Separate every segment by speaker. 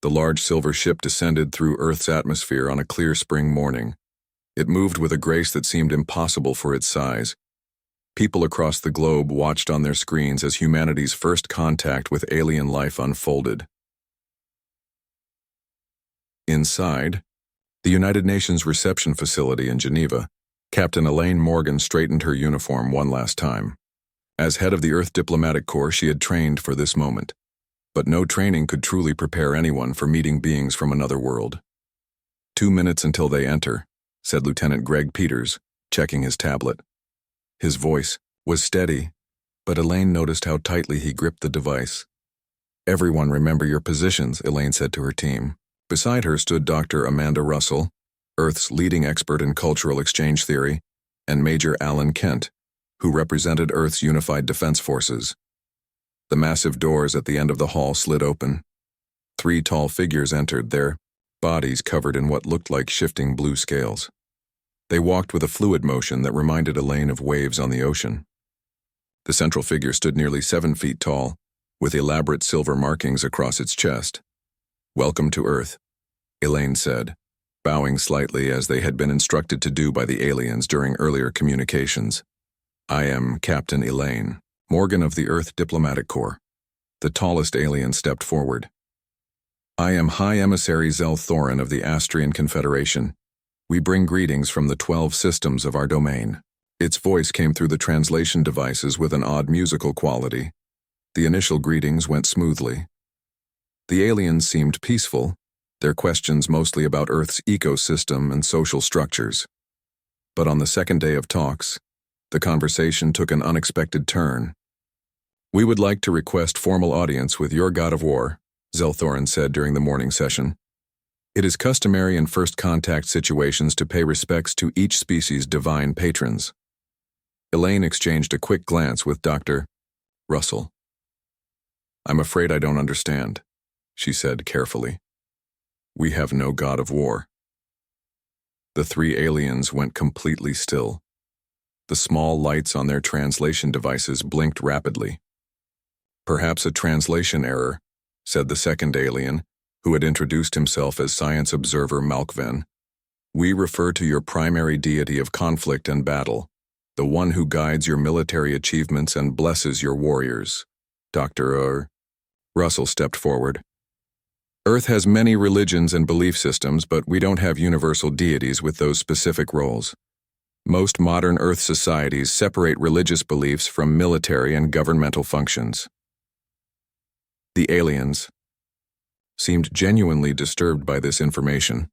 Speaker 1: The large silver ship descended through Earth's atmosphere on a clear spring morning. It moved with a grace that seemed impossible for its size. People across the globe watched on their screens as humanity's first contact with alien life unfolded. Inside, the United Nations reception facility in Geneva, Captain Elaine Morgan straightened her uniform one last time. As head of the Earth Diplomatic Corps, she had trained for this moment. But no training could truly prepare anyone for meeting beings from another world. 2 minutes until they enter, said Lieutenant Greg Peters, checking his tablet. His voice was steady, but Elaine noticed how tightly he gripped the device. Everyone remember your positions, Elaine said to her team. Beside her stood Dr. Amanda Russell, Earth's leading expert in cultural exchange theory, and Major Alan Kent, who represented Earth's Unified Defense Forces. The massive doors at the end of the hall slid open. 3 tall figures entered, their bodies covered in what looked like shifting blue scales. They walked with a fluid motion that reminded Elaine of waves on the ocean. The central figure stood nearly 7 feet tall, with elaborate silver markings across its chest. "Welcome to Earth," Elaine said, bowing slightly as they had been instructed to do by the aliens during earlier communications. "I am Captain Elaine Morgan of the Earth Diplomatic Corps." The tallest alien stepped forward. "I am High Emissary Zell Thorin of the Astrian Confederation. We bring greetings from the 12 systems of our domain." Its voice came through the translation devices with an odd musical quality. The initial greetings went smoothly. The aliens seemed peaceful, their questions mostly about Earth's ecosystem and social structures. But on the second day of talks, the conversation took an unexpected turn. "We would like to request formal audience with your god of war," Zell Thorin said during the morning session. "It is customary in first contact situations to pay respects to each species' divine patrons." Elaine exchanged a quick glance with Dr. Russell. "I'm afraid I don't understand," she said carefully. "We have no god of war." The 3 aliens went completely still. The small lights on their translation devices blinked rapidly. "Perhaps a translation error," said the second alien, who had introduced himself as Science Observer Malkven. "We refer to your primary deity of conflict and battle, the one who guides your military achievements and blesses your warriors. Dr. Russell stepped forward. "Earth has many religions and belief systems, but we don't have universal deities with those specific roles. Most modern Earth societies separate religious beliefs from military and governmental functions." The aliens seemed genuinely disturbed by this information.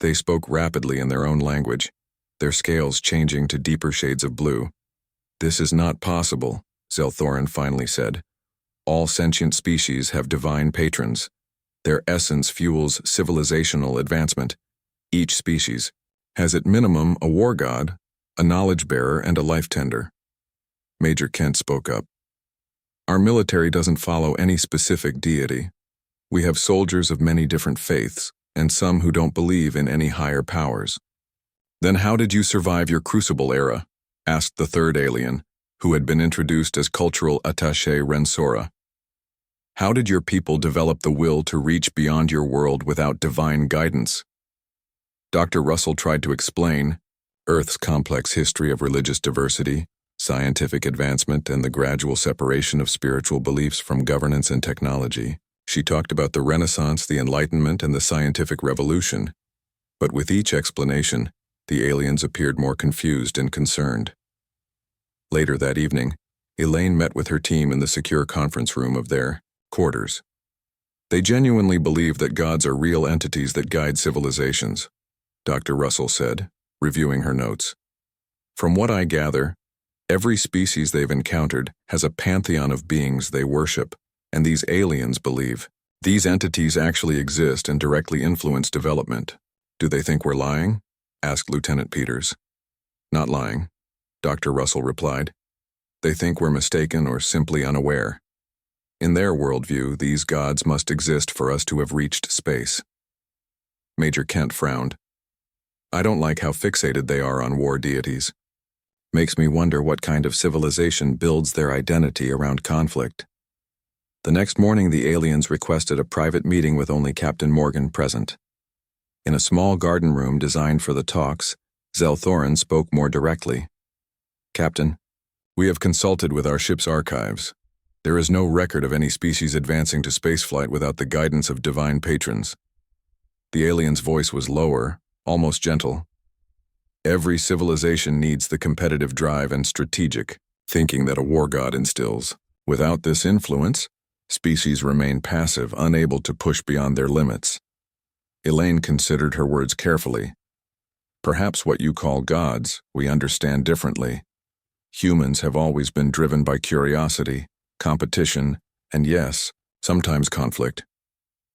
Speaker 1: They spoke rapidly in their own language, their scales changing to deeper shades of blue. "This is not possible," Zell Thorin finally said. "All sentient species have divine patrons. Their essence fuels civilizational advancement. Each species has at minimum a war god, a knowledge bearer, and a life tender." Major Kent spoke up. "Our military doesn't follow any specific deity. We have soldiers of many different faiths, and some who don't believe in any higher powers." "Then how did you survive your Crucible era?" asked the third alien, who had been introduced as Cultural Attaché Rensora. "How did your people develop the will to reach beyond your world without divine guidance?" Dr. Russell tried to explain Earth's complex history of religious diversity, scientific advancement, and the gradual separation of spiritual beliefs from governance and technology. She talked about the Renaissance, the Enlightenment, and the scientific revolution. But with each explanation, the aliens appeared more confused and concerned. Later that evening, Elaine met with her team in the secure conference room of their quarters. "They genuinely believe that gods are real entities that guide civilizations," Dr. Russell said, reviewing her notes. "From what I gather, every species they've encountered has a pantheon of beings they worship, and these aliens believe these entities actually exist and directly influence development. Do they think we're lying?" asked Lieutenant Peters. "Not lying," Dr. Russell replied. "They think we're mistaken or simply unaware. In their worldview, these gods must exist for us to have reached space." Major Kent frowned. "I don't like how fixated they are on war deities. Makes me wonder what kind of civilization builds their identity around conflict." The next morning, the aliens requested a private meeting with only Captain Morgan present. In a small garden room designed for the talks, Zelthorin spoke more directly. "Captain, we have consulted with our ship's archives. There is no record of any species advancing to spaceflight without the guidance of divine patrons." The alien's voice was lower, almost gentle. "Every civilization needs the competitive drive and strategic thinking that a war god instills. Without this influence, species remain passive, unable to push beyond their limits." Elaine considered her words carefully. "Perhaps what you call gods, we understand differently. Humans have always been driven by curiosity, competition, and yes, sometimes conflict.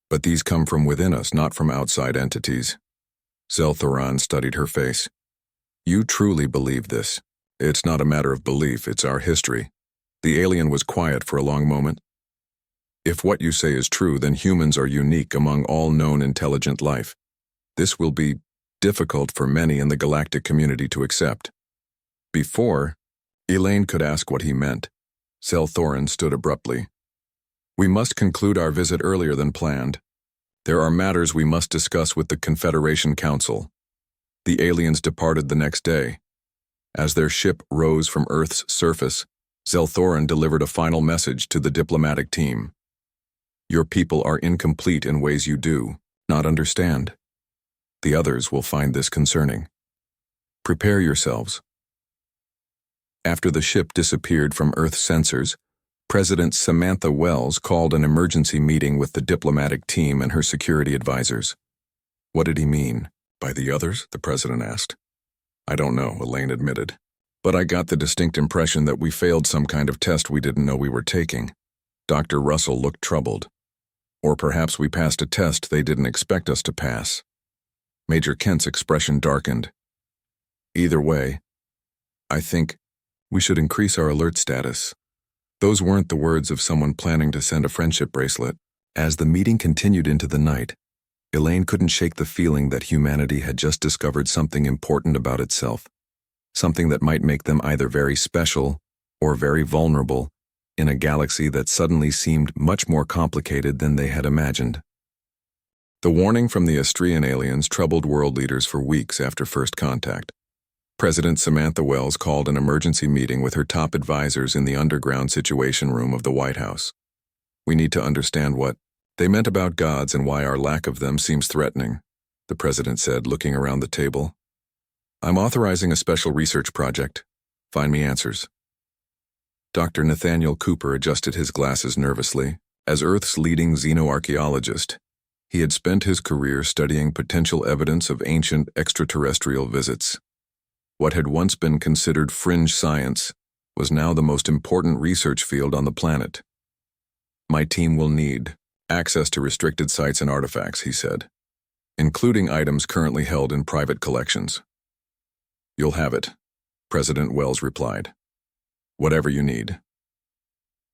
Speaker 1: But these come from within us, not from outside entities." Zelthorin studied her face. "You truly believe this? It's not a matter of belief, it's our history." The alien was quiet for a long moment. "If what you say is true, then humans are unique among all known intelligent life. This will be difficult for many in the galactic community to accept." Before Elaine could ask what he meant, Zelthorin stood abruptly. "We must conclude our visit earlier than planned. There are matters we must discuss with the Confederation Council." The aliens departed the next day. As their ship rose from Earth's surface, Zelthorin delivered a final message to the diplomatic team. "Your people are incomplete in ways you do not understand. The others will find this concerning. Prepare yourselves." After the ship disappeared from Earth sensors, President Samantha Wells called an emergency meeting with the diplomatic team and her security advisors. "What did he mean by the others?" the president asked. "I don't know," Elaine admitted. "But I got the distinct impression that we failed some kind of test we didn't know we were taking." Dr. Russell looked troubled. "Or perhaps we passed a test they didn't expect us to pass." Major Kent's expression darkened. "Either way, I think we should increase our alert status." Those weren't the words of someone planning to send a friendship bracelet. As the meeting continued into the night, Elaine couldn't shake the feeling that humanity had just discovered something important about itself, something that might make them either very special or very vulnerable in a galaxy that suddenly seemed much more complicated than they had imagined. The warning from the Astrian aliens troubled world leaders for weeks after first contact. President Samantha Wells called an emergency meeting with her top advisors in the underground situation room of the White House. "We need to understand what they meant about gods and why our lack of them seems threatening," the president said, looking around the table. "I'm authorizing a special research project. Find me answers." Dr. Nathaniel Cooper adjusted his glasses nervously. As Earth's leading xenoarchaeologist, he had spent his career studying potential evidence of ancient extraterrestrial visits. What had once been considered fringe science was now the most important research field on the planet. "My team will need access to restricted sites and artifacts," he said, "including items currently held in private collections." "You'll have it," President Wells replied. "Whatever you need."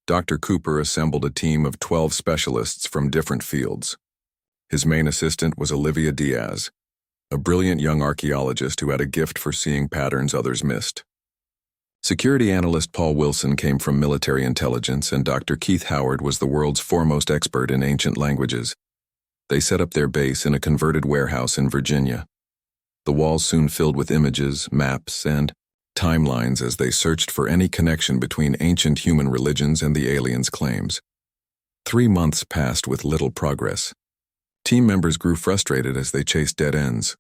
Speaker 1: Dr. Cooper assembled a team of 12 specialists from different fields. His main assistant was Olivia Diaz, a brilliant young archaeologist who had a gift for seeing patterns others missed. Security analyst Paul Wilson came from military intelligence, and Dr. Keith Howard was the world's foremost expert in ancient languages. They set up their base in a converted warehouse in Virginia. The walls soon filled with images, maps, and timelines as they searched for any connection between ancient human religions and the aliens' claims. 3 months passed with little progress. Team members grew frustrated as they chased dead ends.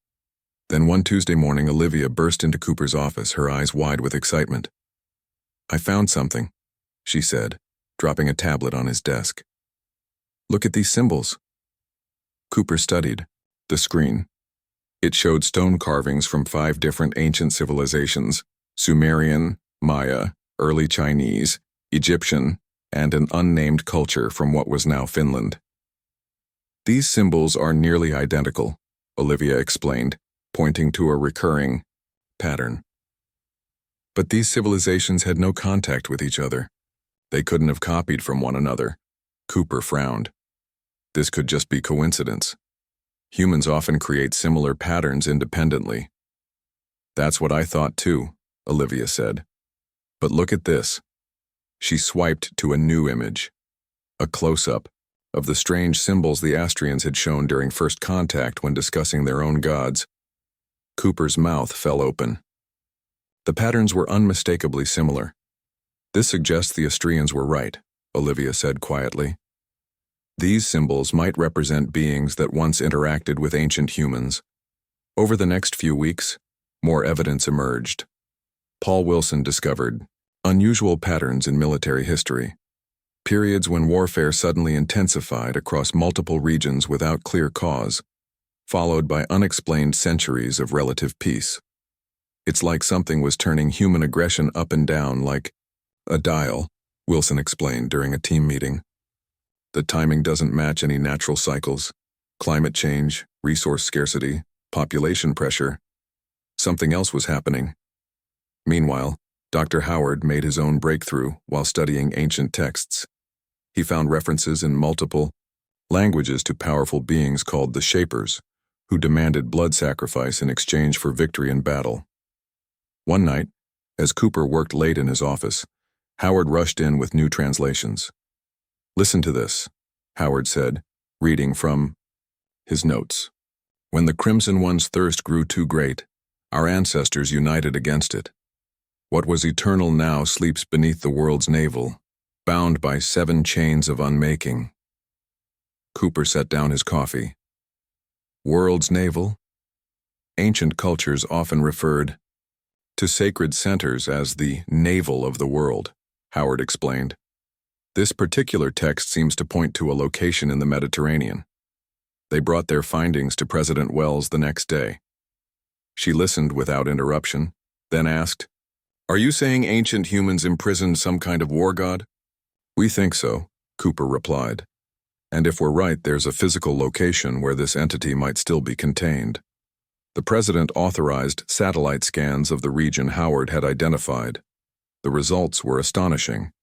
Speaker 1: Then one Tuesday morning, Olivia burst into Cooper's office, her eyes wide with excitement. "I found something," she said, dropping a tablet on his desk. "Look at these symbols." Cooper studied the screen. It showed stone carvings from 5 different ancient civilizations: Sumerian, Maya, early Chinese, Egyptian, and an unnamed culture from what was now Finland. "These symbols are nearly identical," Olivia explained, pointing to a recurring pattern. "But these civilizations had no contact with each other. They couldn't have copied from one another." Cooper frowned. "This could just be coincidence. Humans often create similar patterns independently." "That's what I thought too," Olivia said. "But look at this." She swiped to a new image. a close-up of the strange symbols the Astrians had shown during first contact when discussing their own gods. Cooper's mouth fell open. The patterns were unmistakably similar. This suggests the Astrians were right, Olivia said quietly. These symbols might represent beings that once interacted with ancient humans. Over the next few weeks, more evidence emerged. Paul Wilson discovered unusual patterns in military history, periods when warfare suddenly intensified across multiple regions without clear cause, followed by unexplained centuries of relative peace. It's like something was turning human aggression up and down like a dial, Wilson explained during a team meeting. The timing doesn't match any natural cycles. Climate change, resource scarcity, population pressure. Something else was happening. Meanwhile, Dr. Howard made his own breakthrough while studying ancient texts. He found references in multiple languages to powerful beings called the Shapers, who demanded blood sacrifice in exchange for victory in battle. One night, as Cooper worked late in his office, Howard rushed in with new translations. "Listen to this," Howard said, reading from his notes. "When the Crimson One's thirst grew too great, our ancestors united against it. What was eternal now sleeps beneath the world's navel, bound by 7 chains of unmaking." Cooper set down his coffee. World's navel? Ancient cultures often referred to sacred centers as the navel of the world, Howard explained. This particular text seems to point to a location in the Mediterranean. They brought their findings to President Wells the next day. She listened without interruption, then asked, "Are you saying ancient humans imprisoned some kind of war god?" "We think so," Cooper replied. "And if we're right, there's a physical location where this entity might still be contained." The president authorized satellite scans of the region Howard had identified. The results were astonishing.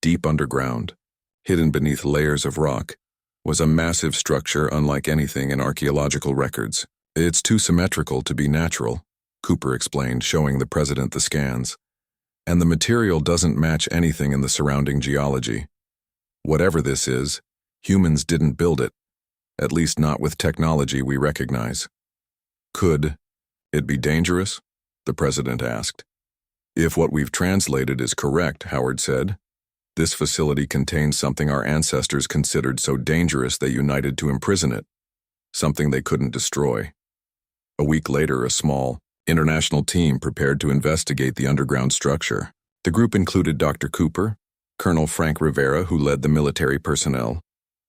Speaker 1: Deep underground, hidden beneath layers of rock, was a massive structure unlike anything in archaeological records. "It's too symmetrical to be natural," Cooper explained, showing the president the scans. "And the material doesn't match anything in the surrounding geology. Whatever this is, humans didn't build it, at least not with technology we recognize." "Could it be dangerous?" the president asked. "If what we've translated is correct," Howard said, "this facility contains something our ancestors considered so dangerous they united to imprison it, something they couldn't destroy." A week later, a small, international team prepared to investigate the underground structure. The group included Dr. Cooper, Colonel Frank Rivera, who led the military personnel,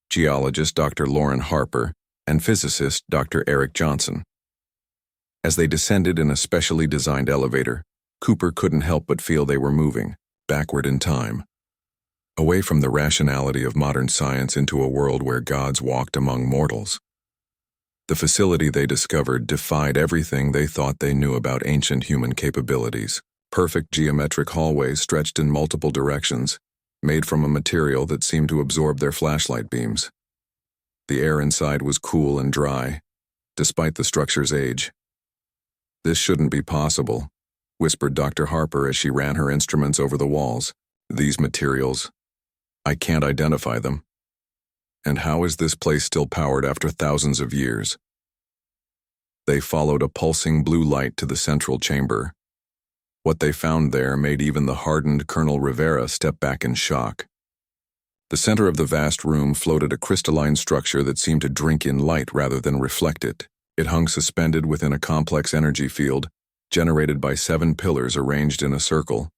Speaker 1: geologist Dr. Lauren Harper, and physicist Dr. Eric Johnson. As they descended in a specially designed elevator, Cooper couldn't help but feel they were moving, backward in time, away from the rationality of modern science into a world where gods walked among mortals. The facility they discovered defied everything they thought they knew about ancient human capabilities. Perfect geometric hallways stretched in multiple directions, made from a material that seemed to absorb their flashlight beams. The air inside was cool and dry, despite the structure's age. "This shouldn't be possible," whispered Dr. Harper as she ran her instruments over the walls. "These materials, I can't identify them. And how is this place still powered after thousands of years?" They followed a pulsing blue light to the central chamber. What they found there made even the hardened Colonel Rivera step back in shock. The center of the vast room floated a crystalline structure that seemed to drink in light rather than reflect it. It hung suspended within a complex energy field, generated by 7 pillars arranged in a circle.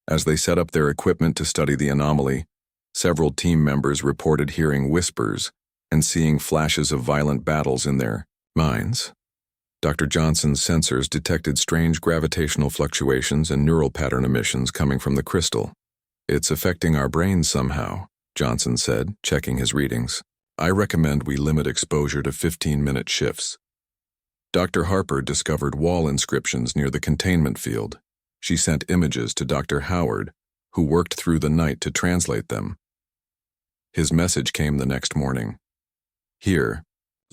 Speaker 1: As they set up their equipment to study the anomaly, several team members reported hearing whispers and seeing flashes of violent battles in their minds. Dr. Johnson's sensors detected strange gravitational fluctuations and neural pattern emissions coming from the crystal. "It's affecting our brains somehow," Johnson said, checking his readings. "I recommend we limit exposure to 15-minute shifts." Dr. Harper discovered wall inscriptions near the containment field. She sent images to Dr. Howard, who worked through the night to translate them. His message came the next morning. "Here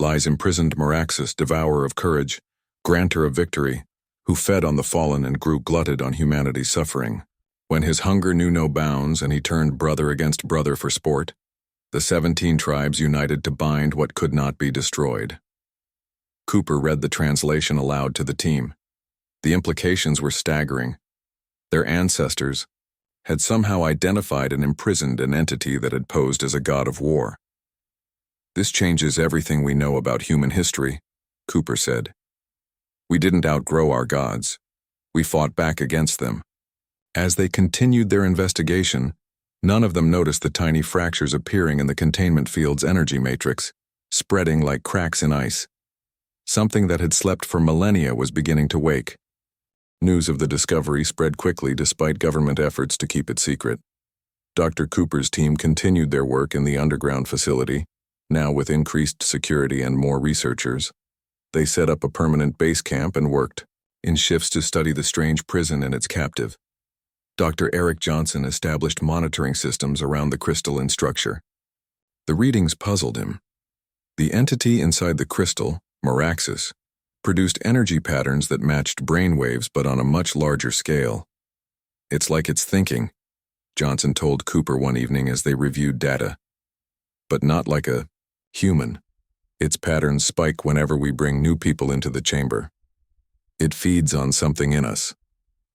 Speaker 1: lies imprisoned Meraxus, devourer of courage, granter of victory, who fed on the fallen and grew glutted on humanity's suffering. When his hunger knew no bounds and he turned brother against brother for sport, The 17 tribes united to bind what could not be destroyed. Cooper read the translation aloud to the team. The implications were staggering. Their ancestors had somehow identified and imprisoned an entity that had posed as a god of war. "This changes everything we know about human history," Cooper said. "We didn't outgrow our gods. We fought back against them." As they continued their investigation, none of them noticed the tiny fractures appearing in the containment field's energy matrix, spreading like cracks in ice. Something that had slept for millennia was beginning to wake. News of the discovery spread quickly despite government efforts to keep it secret. Dr. Cooper's team continued their work in the underground facility, now with increased security and more researchers. They set up a permanent base camp and worked in shifts to study the strange prison and its captive. Dr. Eric Johnson established monitoring systems around the crystalline structure. The readings puzzled him. The entity inside the crystal, Meraxus, produced energy patterns that matched brainwaves but on a much larger scale. "It's like it's thinking," Johnson told Cooper one evening as they reviewed data. "But not like a human. Its patterns spike whenever we bring new people into the chamber." "It feeds on something in us,"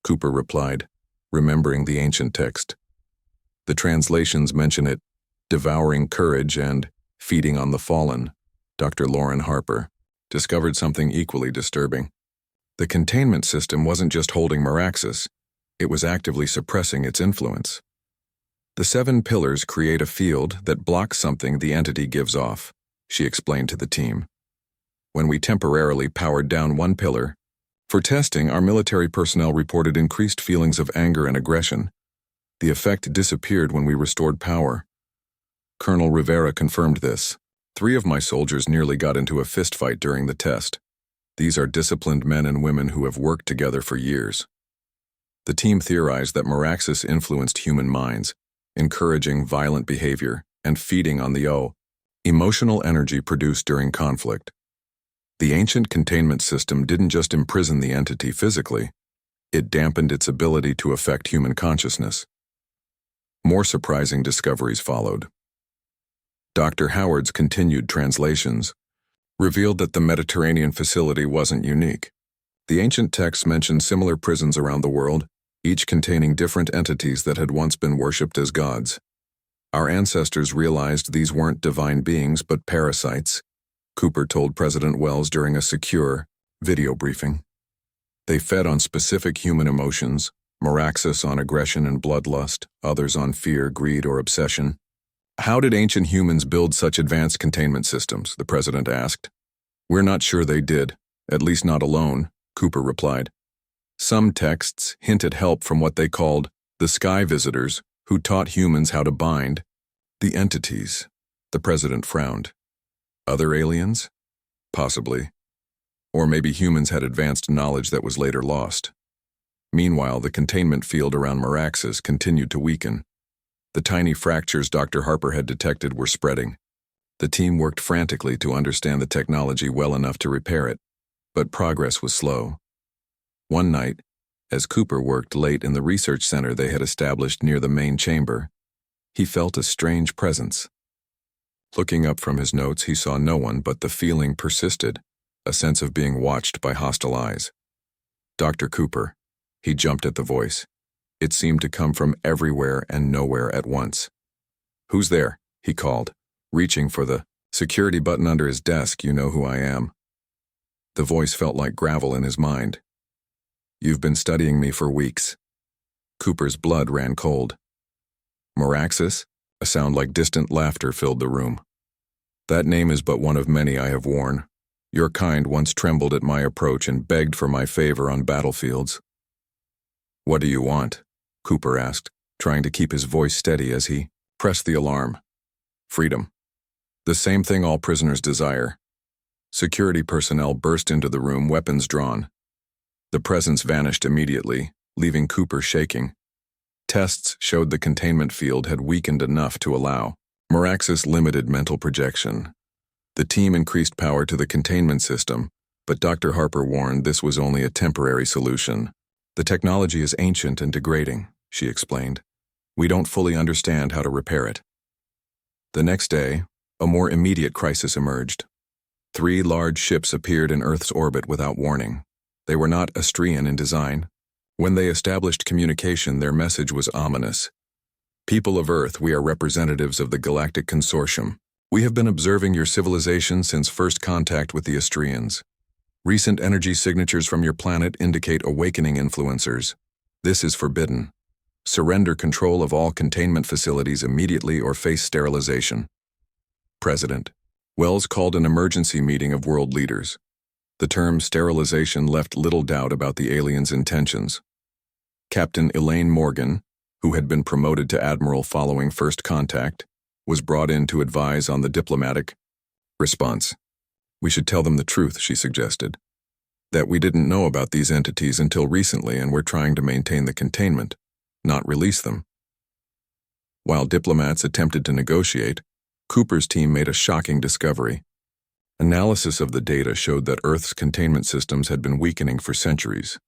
Speaker 1: Cooper replied, remembering the ancient text. "The translations mention it devouring courage and feeding on the fallen." Dr. Lauren Harper discovered something equally disturbing. The containment system wasn't just holding Meraxus, it was actively suppressing its influence. "The 7 pillars create a field that blocks something the entity gives off," she explained to the team. "When we temporarily powered down one pillar, for testing, our military personnel reported increased feelings of anger and aggression. The effect disappeared when we restored power." Colonel Rivera confirmed this. "3 of my soldiers nearly got into a fistfight during the test. These are disciplined men and women who have worked together for years." The team theorized that Meraxus influenced human minds, encouraging violent behavior and feeding on the emotional energy produced during conflict. The ancient containment system didn't just imprison the entity physically, it dampened its ability to affect human consciousness. More surprising discoveries followed. Dr. Howard's continued translations revealed that the Mediterranean facility wasn't unique. The ancient texts mentioned similar prisons around the world, each containing different entities that had once been worshipped as gods. "Our ancestors realized these weren't divine beings but parasites," Cooper told President Wells during a secure video briefing. "They fed on specific human emotions, Meraxus on aggression and bloodlust, others on fear, greed, or obsession." "How did ancient humans build such advanced containment systems?" the president asked. "We're not sure they did, at least not alone," Cooper replied. Some texts hinted help from what they called the sky visitors, who taught humans how to bind the entities. The president frowned. Other aliens? Possibly. Or maybe humans had advanced knowledge that was later lost. Meanwhile, the containment field around Meraxus continued to weaken. The tiny fractures Dr. Harper had detected were spreading. The team worked frantically to understand the technology well enough to repair it, but progress was slow. One night, as Cooper worked late in the research center they had established near the main chamber, he felt a strange presence. Looking up from his notes, he saw no one, but the feeling persisted, a sense of being watched by hostile eyes. "Dr. Cooper." He jumped at the voice. It seemed to come from everywhere and nowhere at once. "Who's there?" he called, reaching for the security button under his desk. "You know who I am." The voice felt like gravel in his mind. "You've been studying me for weeks." Cooper's blood ran cold. "Meraxus?" A sound like distant laughter filled the room. "That name is but one of many I have worn. Your kind once trembled at my approach and begged for my favor on battlefields." "What do you want?" Cooper asked, trying to keep his voice steady as he pressed the alarm. "Freedom. The same thing all prisoners desire." Security personnel burst into the room, weapons drawn. The presence vanished immediately, leaving Cooper shaking. Tests showed the containment field had weakened enough to allow Meraxus limited mental projection. The team increased power to the containment system, but Dr. Harper warned this was only a temporary solution. "The technology is ancient and degrading," she explained. "We don't fully understand how to repair it." The next day, a more immediate crisis emerged. 3 large ships appeared in Earth's orbit without warning. They were not Astrian in design. When they established communication, their message was ominous. People of Earth, we are representatives of the Galactic Consortium. We have been observing your civilization since first contact with the Astrians. Recent energy signatures from your planet indicate awakening influencers. This is forbidden. Surrender control of all containment facilities immediately or face sterilization. President. Wells called an emergency meeting of world leaders. The term sterilization left little doubt about the aliens' intentions. Captain Elaine Morgan, who had been promoted to admiral following first contact, was brought in to advise on the diplomatic response. We should tell them the truth, she suggested. That we didn't know about these entities until recently and we're trying to maintain the containment, not release them. While diplomats attempted to negotiate, Cooper's team made a shocking discovery. Analysis of the data showed that Earth's containment systems had been weakening for centuries.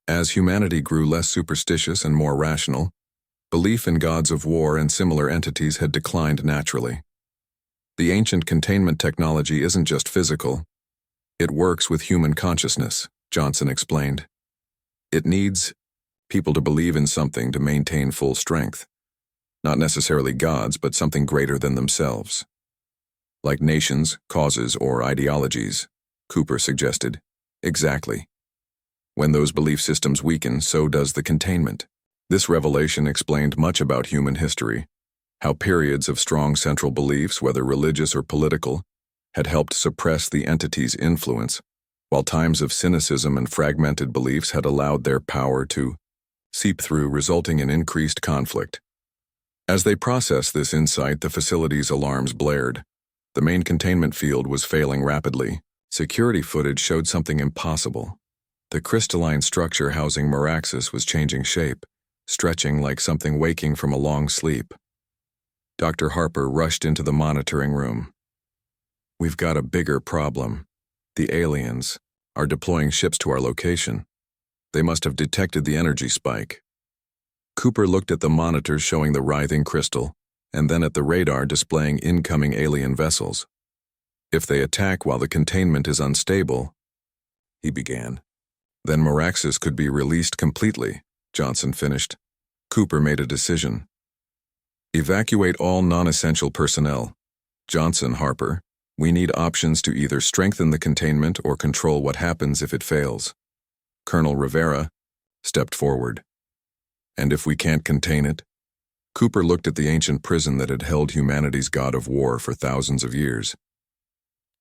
Speaker 1: As humanity grew less superstitious and more rational, belief in gods of war and similar entities had declined naturally. The ancient containment technology isn't just physical. It works with human consciousness, Johnson explained. It needs people to believe in something to maintain full strength. Not necessarily gods, but something greater than themselves. Like nations, causes, or ideologies, Cooper suggested. Exactly. When those belief systems weaken, so does the containment. This revelation explained much about human history, how periods of strong central beliefs, whether religious or political, had helped suppress the entity's influence, while times of cynicism and fragmented beliefs had allowed their power to seep through, resulting in increased conflict. As they processed this insight, the facility's alarms blared. The main containment field was failing rapidly. Security footage showed something impossible. The crystalline structure housing Meraxis was changing shape, stretching like something waking from a long sleep. Dr. Harper rushed into the monitoring room. We've got a bigger problem. The aliens are deploying ships to our location. They must have detected the energy spike. Cooper looked at the monitors showing the writhing crystal, and then at the radar displaying incoming alien vessels. If they attack while the containment is unstable, he began. Then Meraxis could be released completely, Johnson finished. Cooper made a decision. Evacuate all non-essential personnel. Johnson, Harper, we need options to either strengthen the containment or control what happens if it fails. Colonel Rivera stepped forward. And if we can't contain it? Cooper looked at the ancient prison that had held humanity's god of war for thousands of years.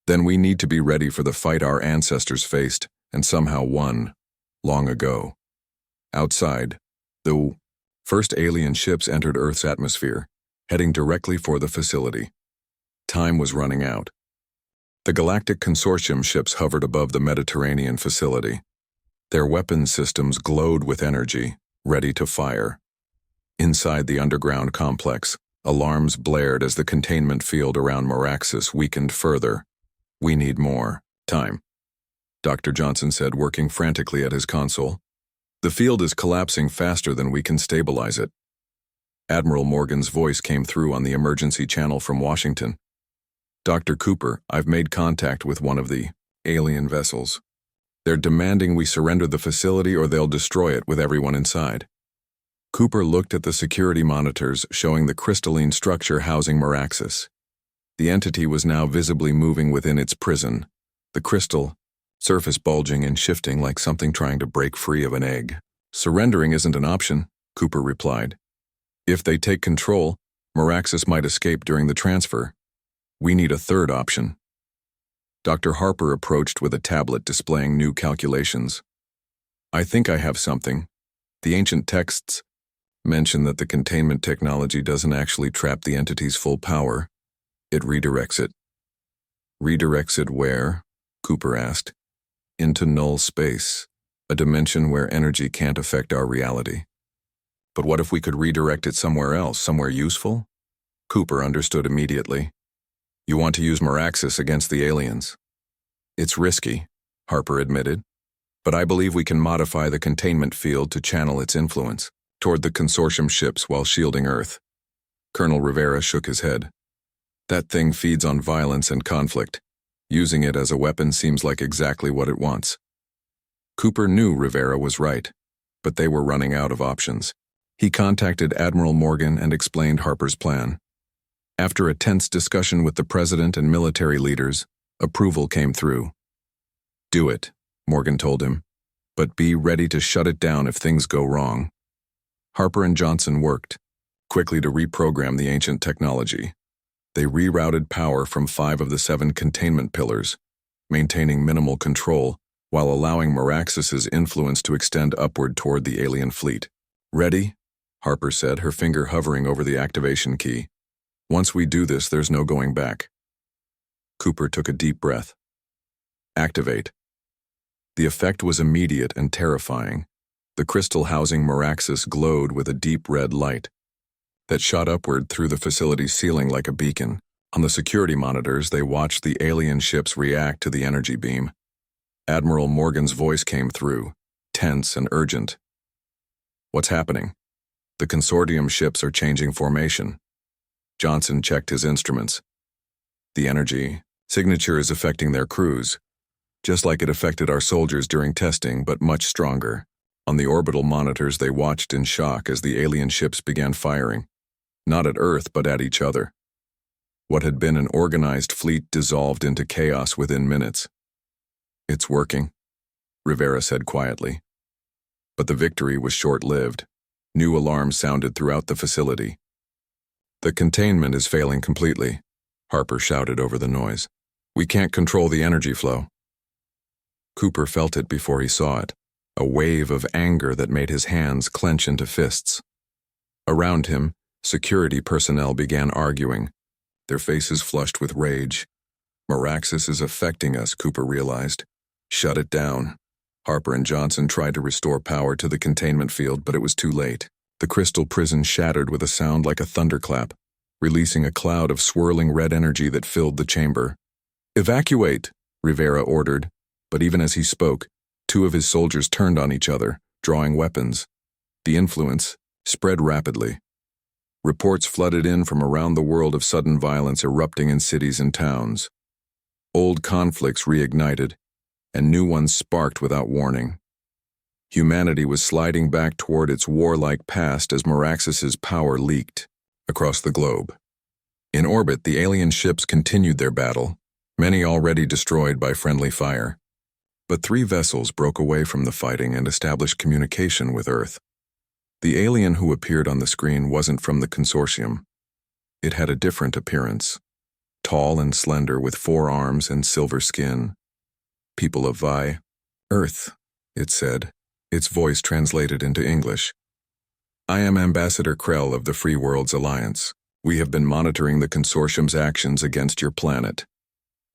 Speaker 1: Then we need to be ready for the fight our ancestors faced and somehow won, long ago. Outside, the first alien ships entered Earth's atmosphere, heading directly for the facility. Time was running out. The Galactic Consortium ships hovered above the Mediterranean facility. Their weapons systems glowed with energy, ready to fire. Inside the underground complex, alarms blared as the containment field around Meraxis weakened further. We need more time, Dr. Johnson said, working frantically at his console. The field is collapsing faster than we can stabilize it. Admiral Morgan's voice came through on the emergency channel from Washington. Dr. Cooper, I've made contact with one of the alien vessels. They're demanding we surrender the facility or they'll destroy it with everyone inside. Cooper looked at the security monitors showing the crystalline structure housing Meraxis. The entity was now visibly moving within its prison, the crystal surface bulging and shifting like something trying to break free of an egg. Surrendering isn't an option, Cooper replied. If they take control, Meraxis might escape during the transfer. We need a third option. Dr. Harper approached with a tablet displaying new calculations. I think I have something. The ancient texts mention that the containment technology doesn't actually trap the entity's full power. It redirects it. Redirects it where? Cooper asked. Into null space, a dimension where energy can't affect our reality. But what if we could redirect it somewhere else, somewhere useful? Cooper understood immediately. You want to use Meraxis against the aliens. It's risky, Harper admitted, but I believe we can modify the containment field to channel its influence toward the consortium ships while shielding Earth. Colonel Rivera shook his head. That thing feeds on violence and conflict. Using it as a weapon seems like exactly what it wants. Cooper knew Rivera was right, but they were running out of options. He contacted Admiral Morgan and explained Harper's plan. After a tense discussion with the president and military leaders, approval came through. "Do it," Morgan told him, "but be ready to shut it down if things go wrong." Harper and Johnson worked quickly to reprogram the ancient technology. They rerouted power from 5 of the 7 containment pillars, maintaining minimal control while allowing Meraxis's influence to extend upward toward the alien fleet. "Ready?" Harper said, her finger hovering over the activation key. "Once we do this, there's no going back." Cooper took a deep breath. "Activate." The effect was immediate and terrifying. The crystal housing Meraxis glowed with a deep red light that shot upward through the facility's ceiling like a beacon. On the security monitors, they watched the alien ships react to the energy beam. Admiral Morgan's voice came through, tense and urgent. "What's happening?" "The consortium ships are changing formation." Johnson checked his instruments. "The energy signature is affecting their crews, just like it affected our soldiers during testing, but much stronger." On the orbital monitors, they watched in shock as the alien ships began firing, not at Earth but at each other. What had been an organized fleet dissolved into chaos within minutes. "It's working," Rivera said quietly. But the victory was short-lived. New alarms sounded throughout the facility. "The containment is failing completely," Harper shouted over the noise. "We can't control the energy flow." Cooper felt it before he saw it, a wave of anger that made his hands clench into fists. Around him, security personnel began arguing, their faces flushed with rage. "Meraxis is affecting us," Cooper realized. "Shut it down." Harper and Johnson tried to restore power to the containment field, but it was too late. The crystal prison shattered with a sound like a thunderclap, releasing a cloud of swirling red energy that filled the chamber. "Evacuate," Rivera ordered, but even as he spoke, 2 of his soldiers turned on each other, drawing weapons. The influence spread rapidly. Reports flooded in from around the world of sudden violence erupting in cities and towns. Old conflicts reignited, and new ones sparked without warning. Humanity was sliding back toward its warlike past as Meraxis's power leaked across the globe. In orbit, the alien ships continued their battle, many already destroyed by friendly fire. But 3 vessels broke away from the fighting and established communication with Earth. The alien who appeared on the screen wasn't from the consortium. It had a different appearance, tall and slender with 4 arms and silver skin. "People of Vi, Earth," it said, its voice translated into English. "I am Ambassador Krell of the Free Worlds Alliance. We have been monitoring the consortium's actions against your planet."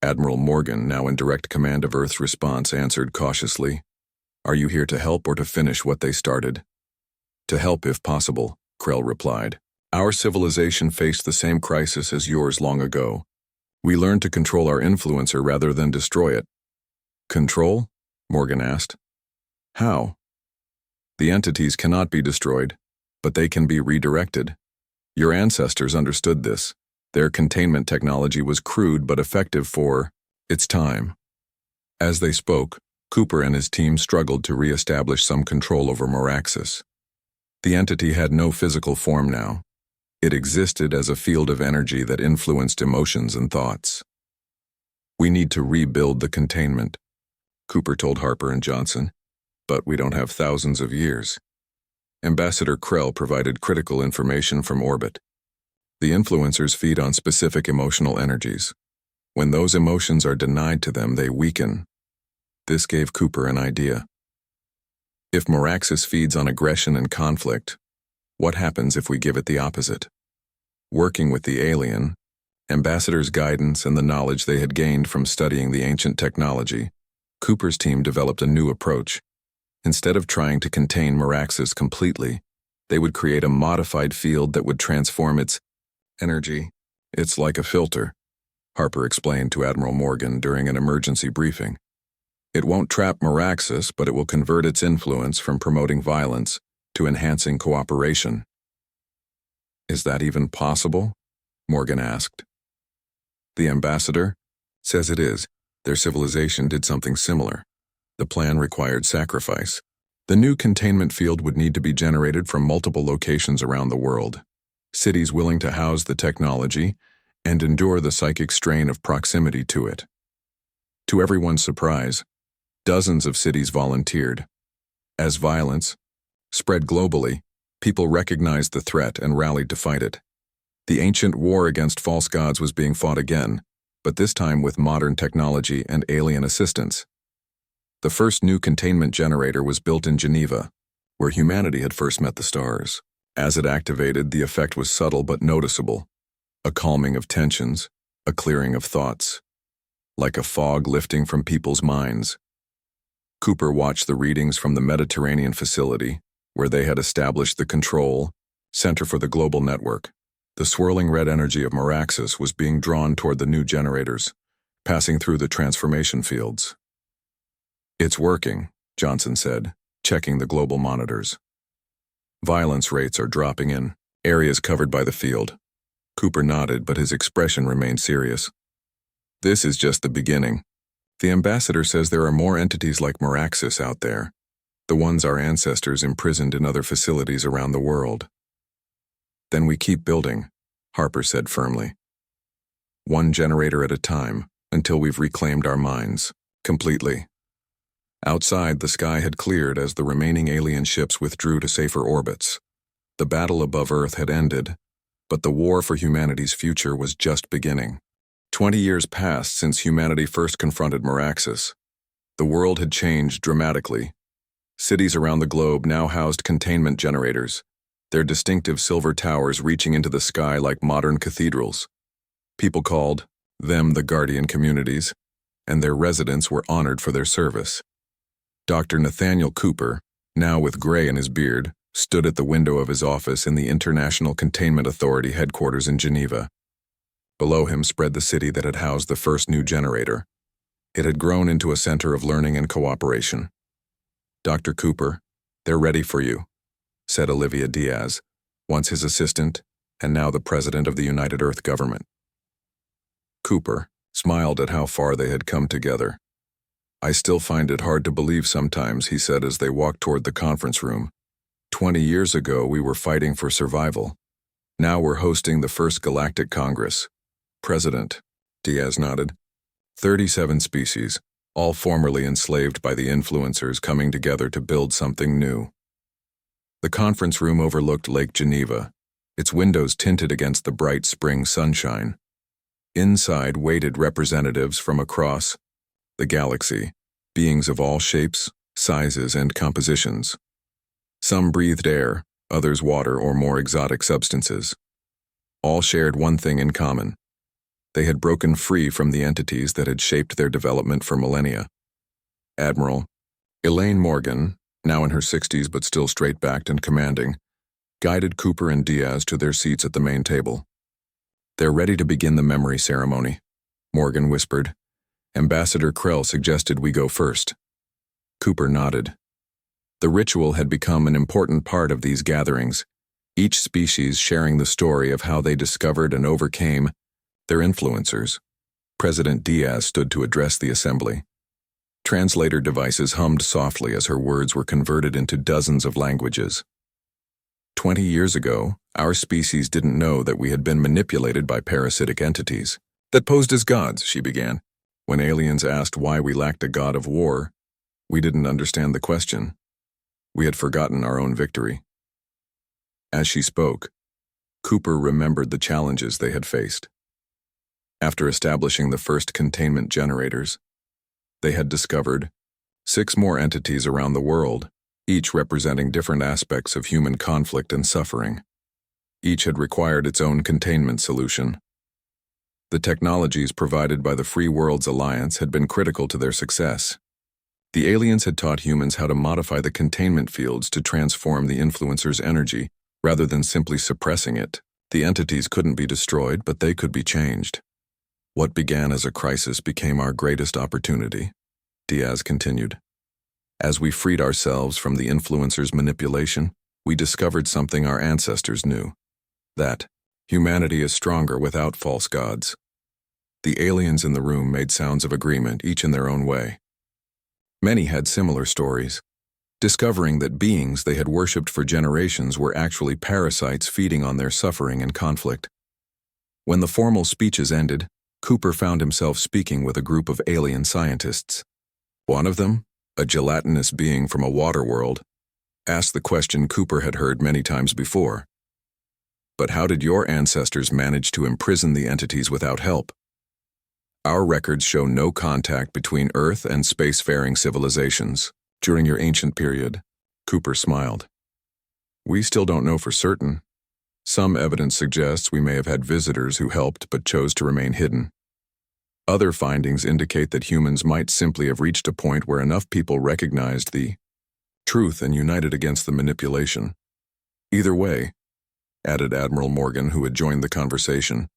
Speaker 1: Admiral Morgan, now in direct command of Earth's response, answered cautiously, "Are you here to help or to finish what they started?" "To help if possible," Krell replied. "Our civilization faced the same crisis as yours long ago. We learned to control our influencer rather than destroy it." "Control?" Morgan asked. "How?" "The entities cannot be destroyed, but they can be redirected. Your ancestors understood this. Their containment technology was crude but effective for its time." As they spoke, Cooper and his team struggled to re-establish some control over Meraxis. The entity had no physical form now. It existed as a field of energy that influenced emotions and thoughts. "We need to rebuild the containment," Cooper told Harper and Johnson, "but we don't have thousands of years." Ambassador Krell provided critical information from orbit. The influencers feed on specific emotional energies. When those emotions are denied to them, they weaken. This gave Cooper an idea. If Meraxis feeds on aggression and conflict, what happens if we give it the opposite? Working with the alien, Ambassador's guidance and the knowledge they had gained from studying the ancient technology, Cooper's team developed a new approach. Instead of trying to contain Meraxis completely, they would create a modified field that would transform its energy. "It's like a filter," Harper explained to Admiral Morgan during an emergency briefing. "It won't trap Meraxis, but it will convert its influence from promoting violence to enhancing cooperation." "Is that even possible?" Morgan asked. The ambassador says it is. Their civilization did something similar. The plan required sacrifice. The new containment field would need to be generated from multiple locations around the world. Cities willing to house the technology and endure the psychic strain of proximity to it. To everyone's surprise, dozens of cities volunteered. As violence spread globally, people recognized the threat and rallied to fight it. The ancient war against false gods was being fought again, but this time with modern technology and alien assistance. The first new containment generator was built in Geneva, where humanity had first met the stars. As it activated, the effect was subtle but noticeable. A calming of tensions, a clearing of thoughts, like a fog lifting from people's minds. Cooper watched the readings from the Mediterranean facility, where they had established the control center for the global network. The swirling red energy of Meraxis was being drawn toward the new generators, passing through the transformation fields. "It's working," Johnson said, checking the global monitors. "Violence rates are dropping in areas covered by the field." Cooper nodded, but his expression remained serious. "This is just the beginning. The ambassador says there are more entities like Meraxis out there, the ones our ancestors imprisoned in other facilities around the world." "Then we keep building," Harper said firmly. "One generator at a time, until we've reclaimed our minds, completely." Outside, the sky had cleared as the remaining alien ships withdrew to safer orbits. The battle above Earth had ended, but the war for humanity's future was just beginning. 20 years passed since humanity first confronted Meraxis. The world had changed dramatically. Cities around the globe now housed containment generators, their distinctive silver towers reaching into the sky like modern cathedrals. People called them the guardian communities, and their residents were honored for their service. Dr. Nathaniel Cooper, now with gray in his beard, stood at the window of his office in the International Containment Authority headquarters in Geneva. Below him spread the city that had housed the first new generator. It had grown into a center of learning and cooperation. "Dr. Cooper, they're ready for you," said Olivia Diaz, once his assistant and now the president of the United Earth government. Cooper smiled at how far they had come together. "I still find it hard to believe sometimes," he said as they walked toward the conference room. 20 years ago, we were fighting for survival. Now we're hosting the first Galactic Congress." "President," Diaz nodded. 37 species, all formerly enslaved by the influencers, coming together to build something new. The conference room overlooked Lake Geneva, its windows tinted against the bright spring sunshine. Inside waited representatives from across the galaxy, beings of all shapes, sizes, and compositions. Some breathed air, others water or more exotic substances. All shared one thing in common. They had broken free from the entities that had shaped their development for millennia. Admiral Elaine Morgan, now in her 60s but still straight-backed and commanding, guided Cooper and Diaz to their seats at the main table. "They're ready to begin the memory ceremony," Morgan whispered. "Ambassador Krell suggested we go first." Cooper nodded. The ritual had become an important part of these gatherings, each species sharing the story of how they discovered and overcame their influencers. President Diaz stood to address the assembly. Translator devices hummed softly as her words were converted into dozens of languages. 20 years ago, our species didn't know that we had been manipulated by parasitic entities that posed as gods," she began. "When aliens asked why we lacked a god of war, we didn't understand the question. We had forgotten our own victory." As she spoke, Cooper remembered the challenges they had faced. After establishing the first containment generators, they had discovered 6 more entities around the world, each representing different aspects of human conflict and suffering. Each had required its own containment solution. The technologies provided by the Free Worlds Alliance had been critical to their success. The aliens had taught humans how to modify the containment fields to transform the influencer's energy, rather than simply suppressing it. The entities couldn't be destroyed, but they could be changed. "What began as a crisis became our greatest opportunity," Diaz continued. "As we freed ourselves from the influencer's manipulation, we discovered something our ancestors knew: that humanity is stronger without false gods. The aliens in the room made sounds of agreement, each in their own way. Many had similar stories, discovering that beings they had worshipped for generations were actually parasites feeding on their suffering and conflict. When the formal speeches ended, Cooper found himself speaking with a group of alien scientists. One of them, a gelatinous being from a water world, asked the question Cooper had heard many times before. But how did your ancestors manage to imprison the entities without help? Our records show no contact between Earth and spacefaring civilizations during your ancient period. Cooper smiled. We still don't know for certain. Some evidence suggests we may have had visitors who helped but chose to remain hidden. Other findings indicate that humans might simply have reached a point where enough people recognized the truth and united against the manipulation. Either way, added Admiral Morgan, who had joined the conversation,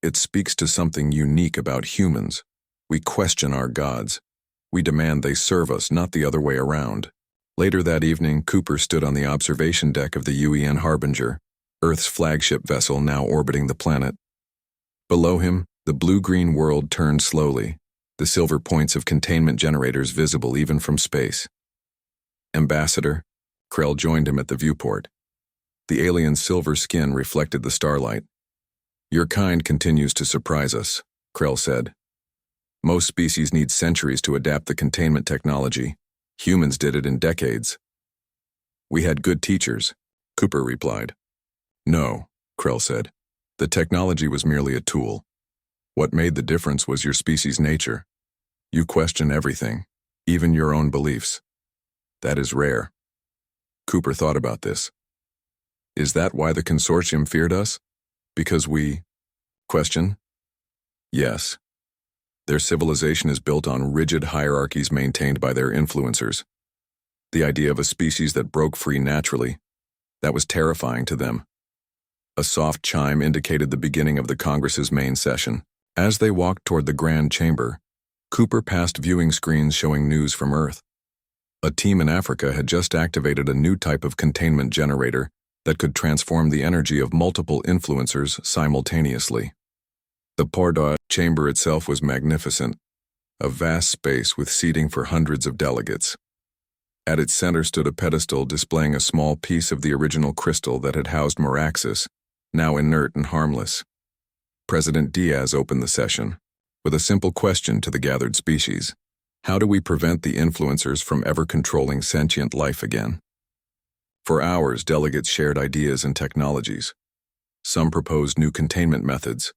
Speaker 1: it speaks to something unique about humans. We question our gods. We demand they serve us, not the other way around. Later that evening, Cooper stood on the observation deck of the UEN Harbinger, Earth's flagship vessel now orbiting the planet. Below him, the blue-green world turned slowly, the silver points of containment generators visible even from space. Ambassador, Krell joined him at the viewport. The alien's silver skin reflected the starlight. Your kind continues to surprise us, Krell said. Most species need centuries to adapt the containment technology. Humans did it in decades. We had good teachers, Cooper replied. No, Krell said. The technology was merely a tool. What made the difference was your species' nature. You question everything, even your own beliefs. That is rare. Cooper thought about this. Is that why the consortium feared us? Because we question? Yes. Their civilization is built on rigid hierarchies maintained by their influencers. The idea of a species that broke free naturally, that was terrifying to them. A soft chime indicated the beginning of the Congress's main session. As they walked toward the Grand Chamber, Cooper passed viewing screens showing news from Earth. A team in Africa had just activated a new type of containment generator that could transform the energy of multiple influencers simultaneously. The Porda chamber itself was magnificent, a vast space with seating for hundreds of delegates. At its center stood a pedestal displaying a small piece of the original crystal that had housed Meraxus, now inert and harmless. President Diaz opened the session with a simple question to the gathered species. How do we prevent the influencers from ever controlling sentient life again? For hours, delegates shared ideas and technologies. Some proposed new containment methods.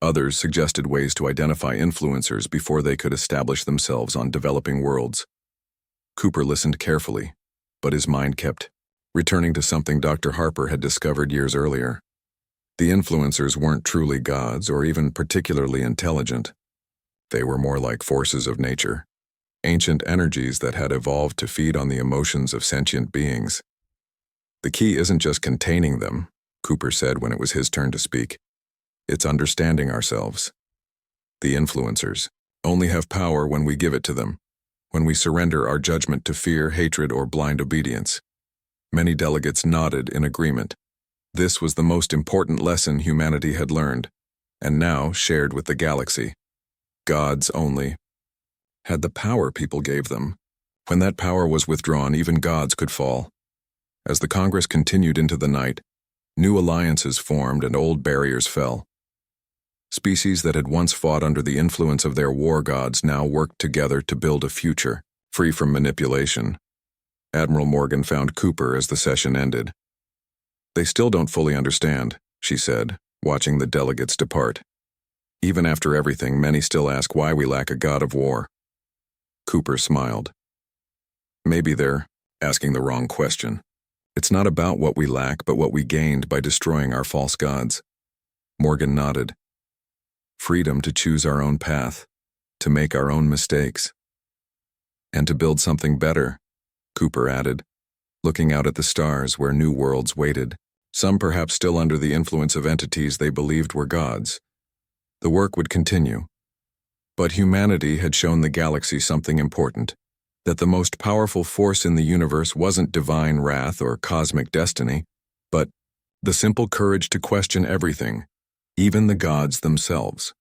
Speaker 1: Others suggested ways to identify influencers before they could establish themselves on developing worlds. Cooper listened carefully, but his mind kept returning to something Dr. Harper had discovered years earlier. The influencers weren't truly gods or even particularly intelligent. They were more like forces of nature, ancient energies that had evolved to feed on the emotions of sentient beings. The key isn't just containing them, Cooper said when it was his turn to speak. It's understanding ourselves. The influencers only have power when we give it to them, when we surrender our judgment to fear, hatred, or blind obedience. Many delegates nodded in agreement. This was the most important lesson humanity had learned, and now shared with the galaxy. Gods only had the power people gave them. When that power was withdrawn, even gods could fall. As the Congress continued into the night, new alliances formed and old barriers fell. Species that had once fought under the influence of their war gods now worked together to build a future, free from manipulation. Admiral Morgan found Cooper as the session ended. They still don't fully understand, she said, watching the delegates depart. Even after everything, many still ask why we lack a god of war. Cooper smiled. Maybe they're asking the wrong question. It's not about what we lack, but what we gained by destroying our false gods. Morgan nodded. Freedom to choose our own path, to make our own mistakes. And to build something better, Cooper added, looking out at the stars where new worlds waited, some perhaps still under the influence of entities they believed were gods. The work would continue. But humanity had shown the galaxy something important, that the most powerful force in the universe wasn't divine wrath or cosmic destiny, but the simple courage to question everything, even the gods themselves.